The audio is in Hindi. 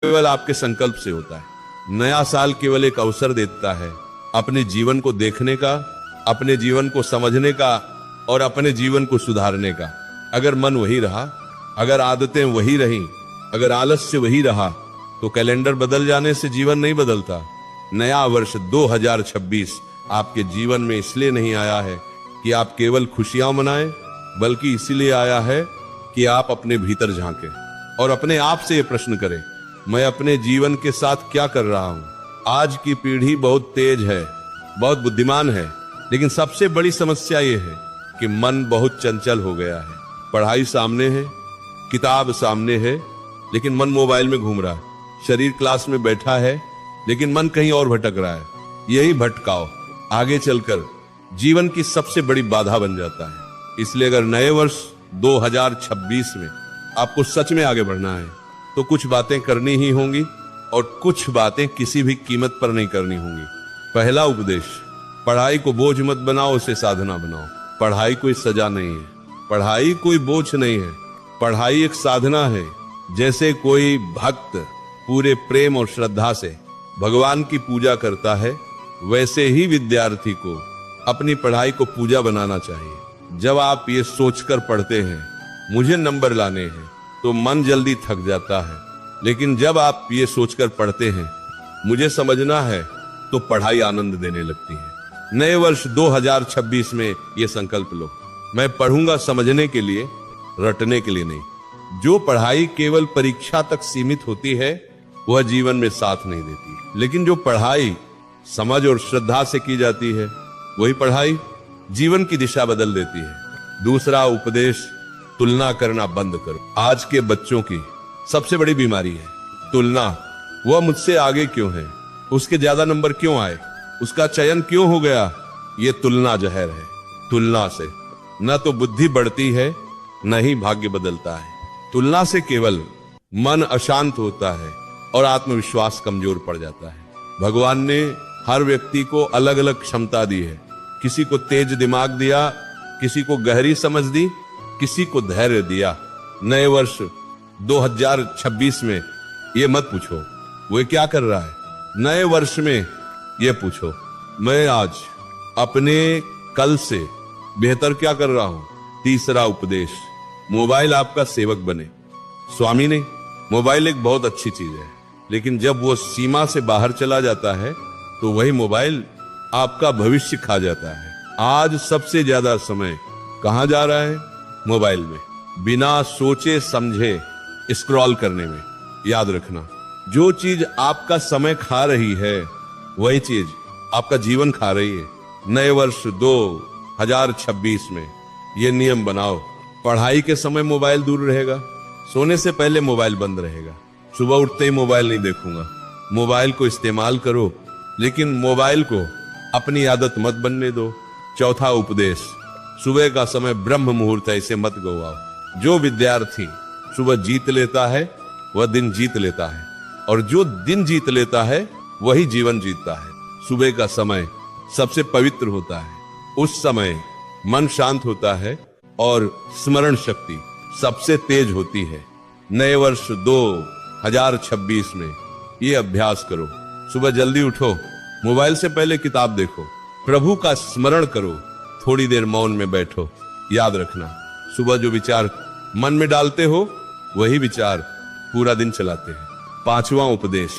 केवल आपके संकल्प से होता है। नया साल केवल एक अवसर देता है अपने जीवन को देखने का, अपने जीवन को समझने का और अपने जीवन को सुधारने का। अगर मन वही रहा, अगर आदतें वही रहीं, अगर आलस्य वही रहा, तो कैलेंडर बदल जाने से जीवन नहीं बदलता। नया वर्ष 2026 आपके जीवन में इसलिए नहीं आया है कि आप केवल खुशियां मनाएं, बल्कि इसीलिए आया है कि आप अपने भीतर झांकें और अपने आप से ये प्रश्न करें, मैं अपने जीवन के साथ क्या कर रहा हूं। आज की पीढ़ी बहुत तेज है, बहुत बुद्धिमान है, लेकिन सबसे बड़ी समस्या ये है कि मन बहुत चंचल हो गया है। पढ़ाई सामने है, किताब सामने है, लेकिन मन मोबाइल में घूम रहा है। शरीर क्लास में बैठा है, लेकिन मन कहीं और भटक रहा है। यही भटकाव आगे चलकर जीवन की सबसे बड़ी बाधा बन जाता है। इसलिए अगर नए वर्ष 2026 में आपको सच में आगे बढ़ना है, तो कुछ बातें करनी ही होंगी और कुछ बातें किसी भी कीमत पर नहीं करनी होंगी। पहला उपदेश, पढ़ाई को बोझ मत बनाओ, उसे साधना बनाओ। पढ़ाई कोई सजा नहीं है, पढ़ाई कोई बोझ नहीं है, पढ़ाई एक साधना है। जैसे कोई भक्त पूरे प्रेम और श्रद्धा से भगवान की पूजा करता है, वैसे ही विद्यार्थी को अपनी पढ़ाई को पूजा बनाना चाहिए। जब आप ये सोचकर पढ़ते हैं मुझे नंबर लाने हैं, तो मन जल्दी थक जाता है, लेकिन जब आप ये सोचकर पढ़ते हैं मुझे समझना है, तो पढ़ाई आनंद देने लगती है। नए वर्ष 2026 में ये संकल्प लो, मैं पढ़ूंगा समझने के लिए, रटने के लिए नहीं। जो पढ़ाई केवल परीक्षा तक सीमित होती है वह जीवन में साथ नहीं देती, लेकिन जो पढ़ाई समझ और श्रद्धा से की जाती है, वही पढ़ाई जीवन की दिशा बदल देती है। दूसरा उपदेश, तुलना करना बंद करो। आज के बच्चों की सबसे बड़ी बीमारी है तुलना। वह मुझसे आगे क्यों है, उसके ज्यादा नंबर क्यों आए, उसका चयन क्यों हो गया। ये तुलना जहर है। तुलना से न तो बुद्धि बढ़ती है, न ही भाग्य बदलता है। तुलना से केवल मन अशांत होता है और आत्मविश्वास कमजोर पड़ जाता है। भगवान ने हर व्यक्ति को अलग अलग क्षमता दी है। किसी को तेज दिमाग दिया, किसी को गहरी समझ दी, किसी को धैर्य दिया। नए वर्ष 2026 में ये मत पूछो वो क्या कर रहा है, नए वर्ष में ये पूछो मैं आज अपने कल से बेहतर क्या कर रहा हूं। तीसरा उपदेश, मोबाइल आपका सेवक बने, स्वामी नहीं। मोबाइल एक बहुत अच्छी चीज है, लेकिन जब वो सीमा से बाहर चला जाता है तो वही मोबाइल आपका भविष्य खा जाता है। आज सबसे ज्यादा समय कहां जा रहा है, मोबाइल में, बिना सोचे समझे स्क्रॉल करने में। याद रखना, जो चीज आपका समय खा रही है वही चीज आपका जीवन खा रही है। नए वर्ष 2026 में ये नियम बनाओ, पढ़ाई के समय मोबाइल दूर रहेगा, सोने से पहले मोबाइल बंद रहेगा, सुबह उठते ही मोबाइल नहीं देखूंगा। मोबाइल को इस्तेमाल करो, लेकिन मोबाइल को अपनी आदत मत बनने दो। चौथा उपदेश, सुबह का समय ब्रह्म मुहूर्त है, इसे मत गवाओ। जो विद्यार्थी सुबह जीत लेता है वह दिन जीत लेता है, और जो दिन जीत लेता है वही जीवन जीतता है। सुबह का समय सबसे पवित्र होता है, उस समय मन शांत होता है और स्मरण शक्ति सबसे तेज होती है। नए वर्ष 2026 में ये अभ्यास करो। सुबह जल्दी उठो, मोबाइल से पहले किताब देखो, प्रभु का स्मरण करो, थोड़ी देर मौन में बैठो। याद रखना, सुबह जो विचार मन में डालते हो वही विचार पूरा दिन चलाते हैं। पांचवा उपदेश,